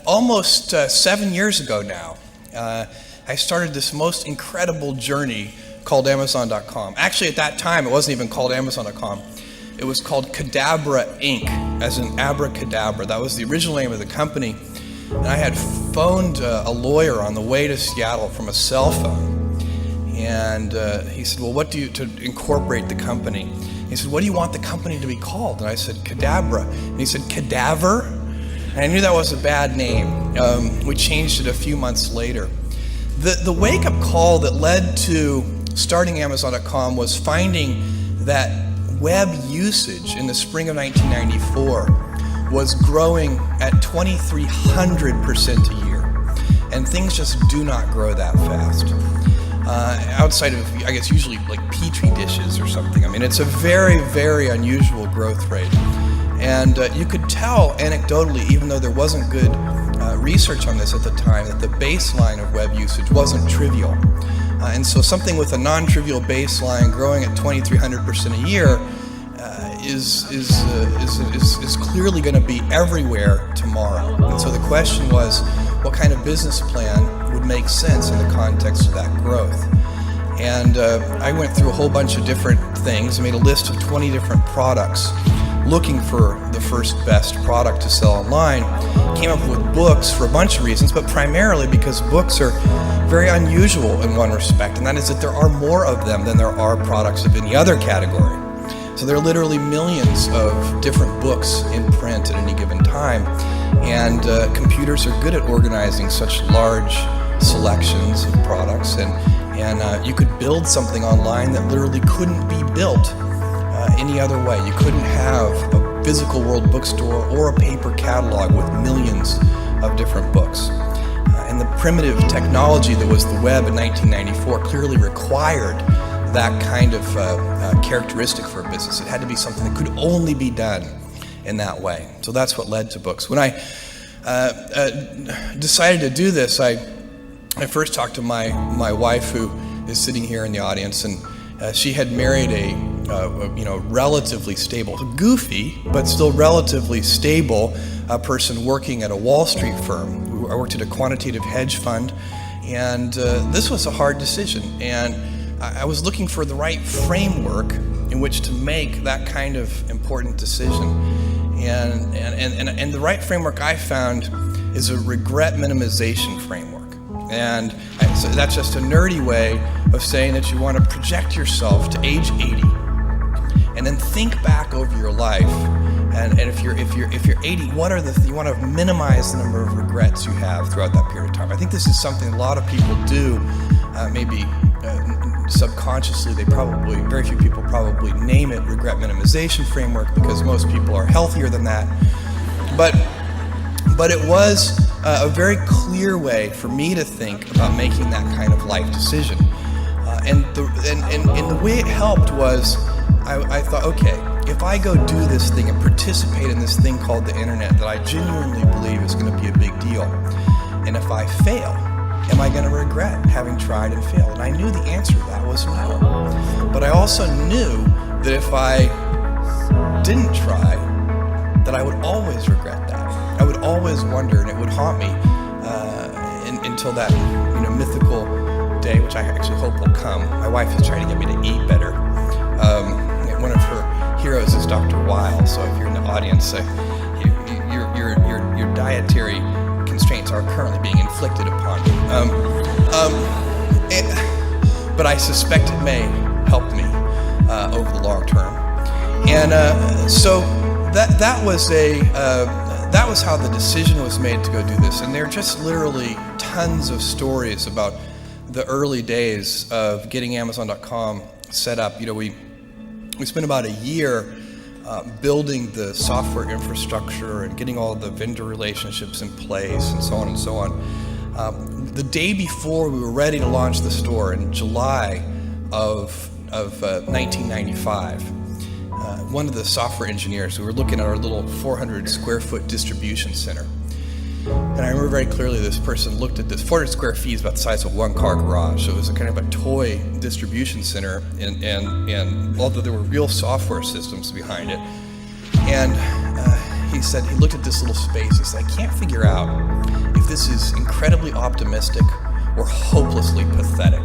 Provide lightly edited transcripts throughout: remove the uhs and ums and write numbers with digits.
Almost 7 years ago now, I started this most incredible journey called Amazon.com. Actually, at that time, it wasn't even called Amazon.com. It was called Cadabra Inc., as in abracadabra. That was the original name of the company. And I had phoned a lawyer on the way to Seattle from a cell phone. And he said, well, to incorporate the company? He said, what do you want the company to be called? And I said, Cadabra. And he said, Cadaver? And I knew that was a bad name. We changed it a few months later. The wake-up call that led to starting Amazon.com was finding that web usage in the spring of 1994 was growing at 2,300% a year. And things just do not grow that fast. Outside of, I guess, usually like Petri dishes or something. I mean, it's a very, very unusual growth rate. And you could tell anecdotally, even though there wasn't good research on this at the time, that the baseline of web usage wasn't trivial. And so something with a non-trivial baseline growing at 2,300% a year is clearly going to be everywhere tomorrow. And so the question was, what kind of business plan would make sense in the context of that growth? And I went through a whole bunch of different things. I made a list of 20 different products, looking for the first best product to sell online. Came up with books for a bunch of reasons, but primarily because books are very unusual in one respect, and that is that there are more of them than there are products of any other category. So there are literally millions of different books in print at any given time, and computers are good at organizing such large selections of products, and you could build something online that literally couldn't be built any other way. You couldn't have a physical world bookstore or a paper catalog with millions of different books. And the primitive technology that was the web in 1994 clearly required that kind of characteristic for a business. It had to be something that could only be done in that way. So that's what led to books. When I decided to do this, I first talked to my wife, who is sitting here in the audience, and she had married a relatively stable, goofy, but still relatively stable person working at a Wall Street firm. I worked at a quantitative hedge fund, and this was a hard decision. And I was looking for the right framework in which to make that kind of important decision. And the right framework I found is a regret minimization framework. And so that's just a nerdy way of saying that you want to project yourself to age 80 and then think back over your life. And if you're 80, you want to minimize the number of regrets you have throughout that period of time. I think this is something a lot of people do, maybe subconsciously. Very few people probably name it regret minimization framework because most people are healthier than that. But it was a very clear way for me to think about making that kind of life decision. And the way it helped was I thought, okay, if I go do this thing and participate in this thing called the internet that I genuinely believe is going to be a big deal, and if I fail, am I going to regret having tried and failed? And I knew the answer to that was no. But I also knew that if I didn't try, that I would always regret that. I would always wonder, and it would haunt me until that mythical day, which I actually hope will come. My wife is trying to get me to eat better. One of her heroes is Dr. Weil, so if you're in the audience, your dietary constraints are currently being inflicted upon you. But I suspect it may help me over the long term. And so that was how the decision was made to go do this. And there are just literally tons of stories about the early days of getting Amazon.com set up. We spent about a year building the software infrastructure and getting all the vendor relationships in place and so on and so on. The day before we were ready to launch the store in July of 1995, one of the software engineers, we were looking at our little 400 square foot distribution center. And I remember very clearly this person looked at this. 400 square feet is about the size of one car garage. So it was a kind of a toy distribution center, and although there were real software systems behind it. And he he said, he looked at this little space, he said, I can't figure out if this is incredibly optimistic or hopelessly pathetic.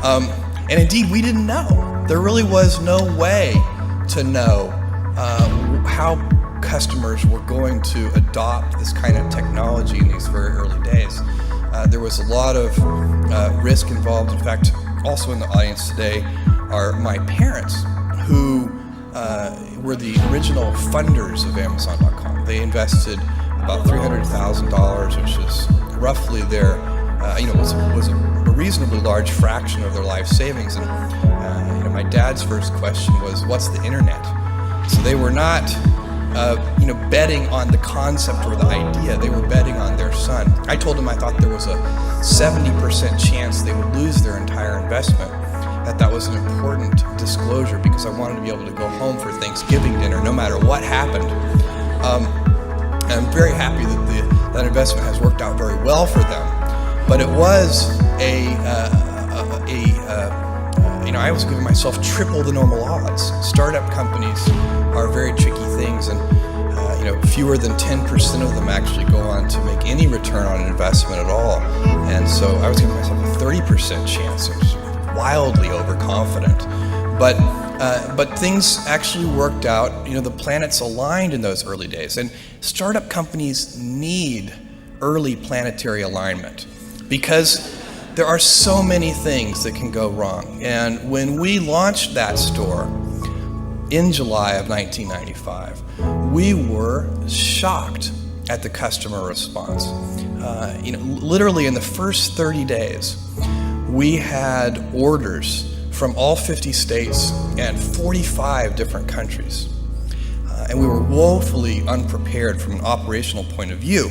And indeed, we didn't know. There really was no way to know how customers were going to adopt this kind of technology in these very early days. There was a lot of risk involved. In fact, also in the audience today are my parents, who were the original funders of Amazon.com. They invested about $300,000, which is roughly their, was a reasonably large fraction of their life savings. And my dad's first question was, "What's the internet?" So they were not, betting on the concept or the idea. They were betting on their son. I told him I thought there was a 70% chance they would lose their entire investment. That was an important disclosure because I wanted to be able to go home for Thanksgiving dinner no matter what happened. I'm very happy that that investment has worked out very well for them. But it was I was giving myself triple the normal odds. Startup companies are very tricky things, and fewer than 10% of them actually go on to make any return on an investment at all. And so I was giving myself a 30% chance. I was wildly overconfident. But things actually worked out. The planets aligned in those early days. And startup companies need early planetary alignment because there are so many things that can go wrong. And when we launched that store in July of 1995, we were shocked at the customer response. Literally in the first 30 days, we had orders from all 50 states and 45 different countries. And we were woefully unprepared from an operational point of view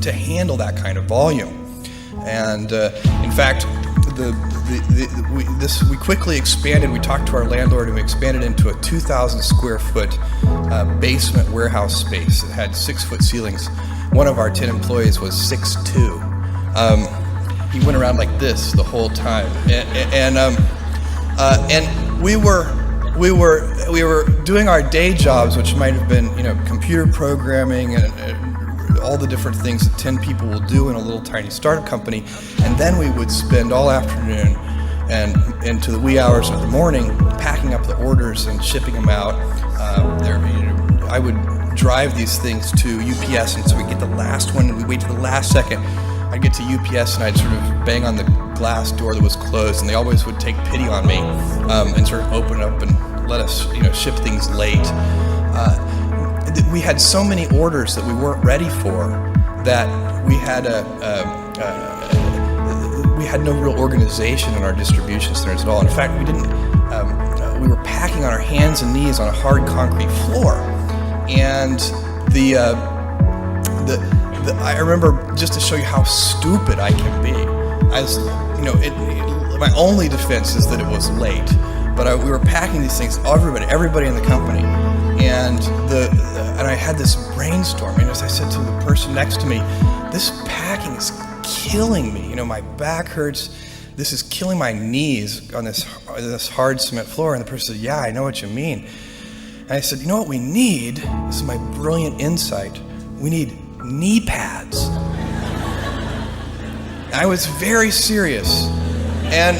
to handle that kind of volume. And in fact, we quickly expanded. We talked to our landlord and we expanded into a 2,000 square foot basement warehouse space. It had 6-foot ceilings. One of our 10 employees was 6'2". He went around like this the whole time, and we were doing our day jobs, which might have been computer programming and all the different things that 10 people will do in a little tiny startup company, and then we would spend all afternoon and into the wee hours of the morning packing up the orders and shipping them out. I would drive these things to UPS, and so we'd get the last one and we'd wait to the last second. I'd get to UPS and I'd sort of bang on the glass door that was closed, and they always would take pity on me and sort of open it up and let us ship things late. We had so many orders that we weren't ready for that we had no real organization in our distribution centers at all. In fact, we were packing on our hands and knees on a hard concrete floor. And I remember, just to show you how stupid I can be, my only defense is that it was late, but we were packing these things, everybody in the company, and I had this brainstorm. As I said to the person next to me, this packing is killing me. My back hurts. This is killing my knees on this hard cement floor. And the person said, "Yeah, I know what you mean." And I said, "You know what we need? This is my brilliant insight. We need knee pads." I was very serious. And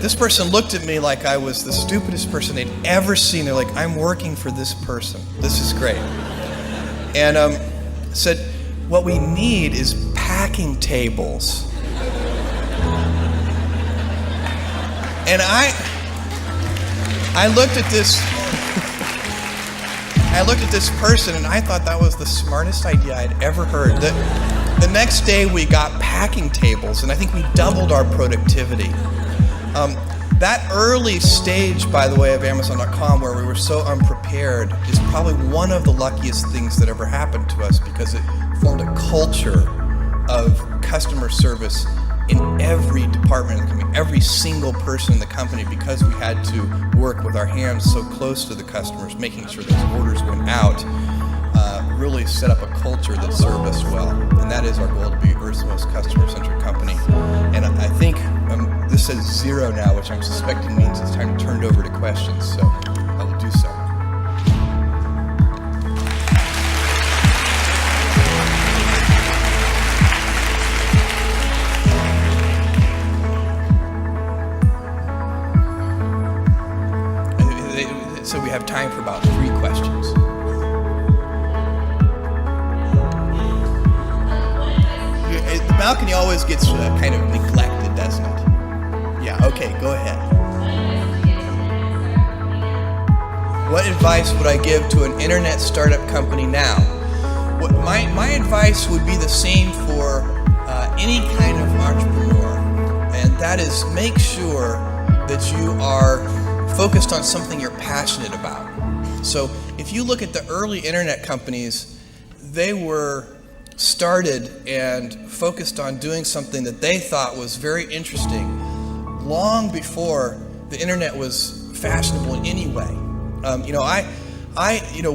this person looked at me like I was the stupidest person they'd ever seen. They're like, "I'm working for this person. This is great." And said, "What we need is packing tables." And I looked at this. I looked at this person and I thought that was the smartest idea I'd ever heard. The next day we got packing tables, and I think we doubled our productivity. That early stage, by the way, of Amazon.com, where we were so unprepared, is probably one of the luckiest things that ever happened to us, because it formed a culture of customer service in every department of the company, every single person in the company, because we had to work with our hands so close to the customers, making sure those orders went out, really set up a culture that served us well. And that is our goal, to be Earth's most customer-centric company. And I think this says 0 now, which I'm suspecting means it's time to turn it over to questions, so I will do so. balcony always gets kind of neglected, doesn't it? Yeah, okay, go ahead. What advice would I give to an internet startup company now? My advice would be the same for any kind of entrepreneur, and that is make sure that you are focused on something you're passionate about. So if you look at the early internet companies, they were started and focused on doing something that they thought was very interesting long before the internet was fashionable in any way.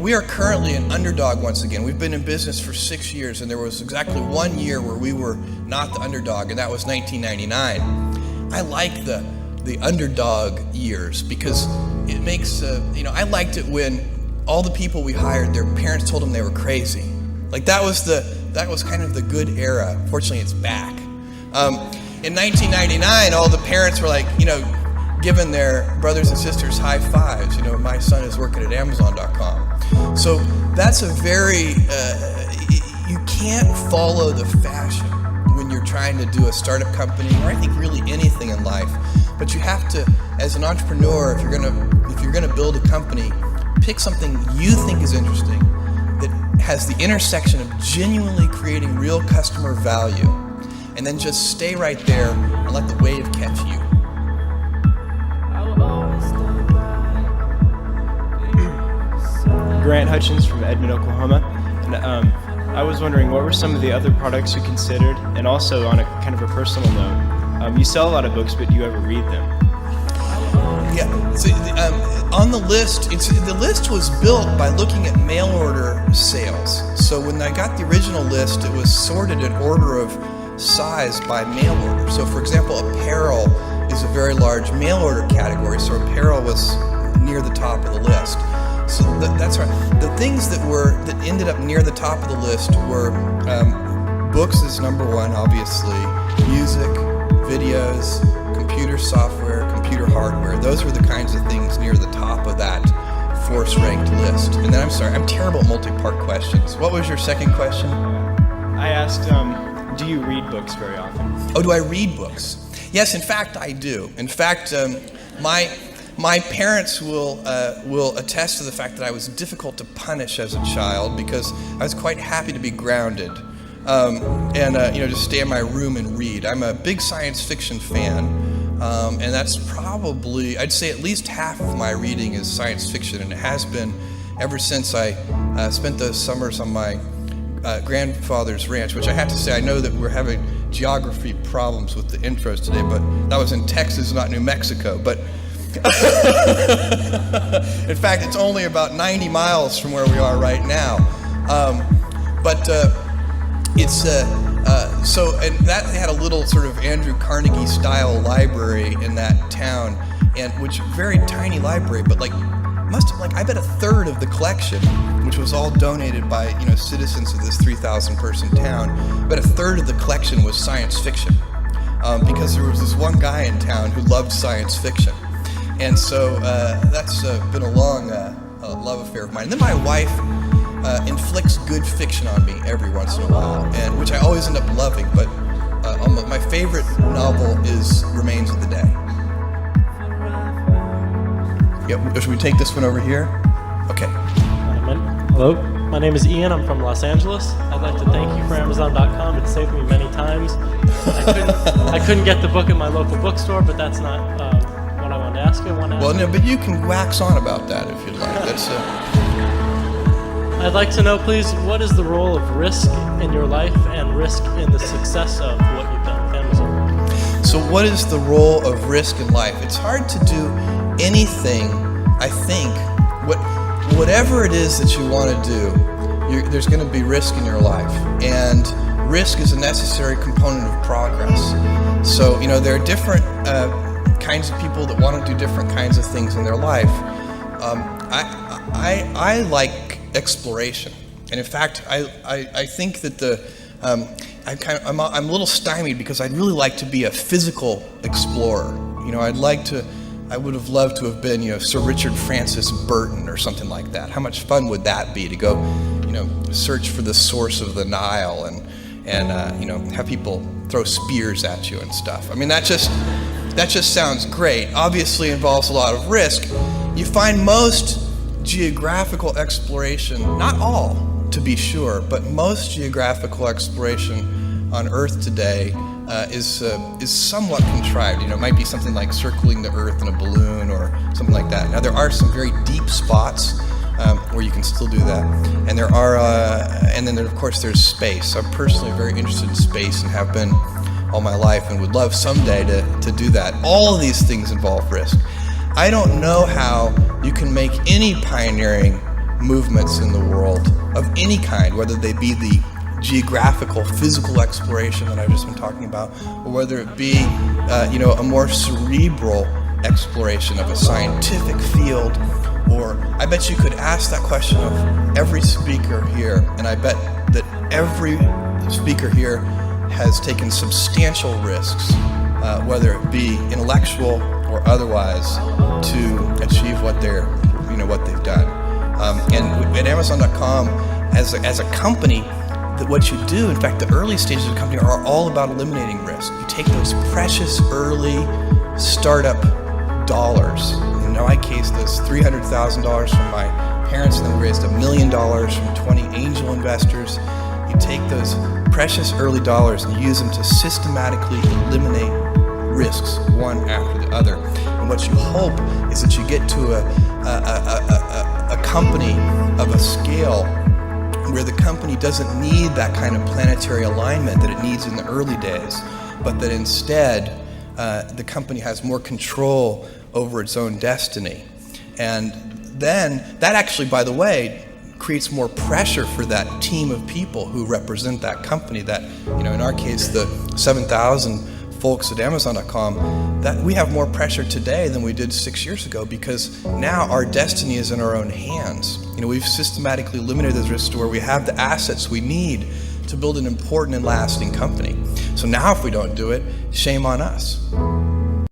We are currently an underdog once again. We've been in business for 6 years, and there was exactly 1 year where we were not the underdog, and that was 1999. I like the underdog years because it makes, I liked it when all the people we hired, their parents told them they were crazy. Like that was kind of the good era. Fortunately, it's back. In 1999, all the parents were like, giving their brothers and sisters high fives. My son is working at Amazon.com. So that's a very, you can't follow the fashion when you're trying to do a startup company, or I think really anything in life. But you have to, as an entrepreneur, if you're gonna build a company, pick something you think is interesting that has the intersection of genuinely creating real customer value, and then just stay right there and let the wave catch you. Grant Hutchins from Edmond, Oklahoma, and I was wondering what were some of the other products you considered, and also on a kind of a personal note, you sell a lot of books, but do you ever read them? Yeah, so on the list, the list was built by looking at mail order sales. So when I got the original list, it was sorted in order of size by mail order. So for example, apparel is a very large mail order category, so apparel was near the top of the list. So that's right. The things that ended up near the top of the list were books is number one, obviously, music, videos, computer software, computer hardware. Those were the kinds of things near the top of that force-ranked list. And then, I'm sorry, I'm terrible at multi-part questions. What was your second question? I asked, do you read books very often? Oh, do I read books? Yes, in fact, I do. In fact, my parents will attest to the fact that I was difficult to punish as a child because I was quite happy to be grounded and just stay in my room and read. I'm a big science fiction fan, and that's probably, I'd say at least half of my reading is science fiction, and it has been ever since I spent those summers on my grandfather's ranch, which I have to say, I know that we're having geography problems with the intros today, but that was in Texas, not New Mexico. But in fact, it's only about 90 miles from where we are right now. And that had a little sort of Andrew Carnegie style library in that town, and which very tiny library, but I bet a third of the collection, which was all donated by citizens of this 3,000 person town, but a third of the collection was science fiction, because there was this one guy in town who loved science fiction. And so that's been a long love affair of mine. And then my wife inflicts good fiction on me every once in a while, and which I always end up loving. But my favorite novel is Remains of the Day. Yep. Should we take this one over here? Okay. Hello. My name is Ian. I'm from Los Angeles. I'd like to thank you for Amazon.com. It saved me many times. I couldn't get the book at my local bookstore, but that's not what I wanted to ask you. Well, no, but you can wax on about that if you'd like. I'd like to know, please, what is the role of risk in your life and risk in the success of what you've done with Amazon? So what is the role of risk in life? It's hard to do anything, I think. Whatever it is that you want to do, there's going to be risk in your life. And risk is a necessary component of progress. So, there are different kinds of people that want to do different kinds of things in their life. I like exploration, and in fact, I think that I'm a little stymied because I'd really like to be a physical explorer. I would have loved to have been, Sir Richard Francis Burton or something like that. How much fun would that be to go, search for the source of the Nile and and have people throw spears at you and stuff. I mean, that just sounds great. Obviously involves a lot of risk. You find most geographical exploration, not all to be sure, but most geographical exploration on Earth today is somewhat contrived. It might be something like circling the Earth in a balloon or something like that. Now there are some very deep spots where you can still do that, and then of course there's space. I'm personally very interested in space and have been all my life, and would love someday to do that. All of these things involve risk. I don't know how you can make any pioneering movements in the world of any kind, whether they be the geographical, physical exploration that I've just been talking about, or whether it be a more cerebral exploration of a scientific field. Or I bet you could ask that question of every speaker here, and I bet that every speaker here has taken substantial risks, whether it be intellectual or otherwise, to achieve what they've done. And at Amazon.com, as a company, that what you do, in fact, the early stages of the company are all about eliminating risk. You take those precious early startup dollars. In my case, those $300,000 from my parents, and then we raised $1 million from 20 angel investors. You take those precious early dollars and use them to systematically eliminate risks, one after the other. And what you hope is that you get to a company of a scale where the company doesn't need that kind of planetary alignment that it needs in the early days, but that instead the company has more control over its own destiny. And then that actually, by the way, creates more pressure for that team of people who represent that company, that, in our case, the 7,000 folks at Amazon.com, that we have more pressure today than we did 6 years ago, because now our destiny is in our own hands. We've systematically limited those risks to where we have the assets we need to build an important and lasting company. So now if we don't do it, shame on us.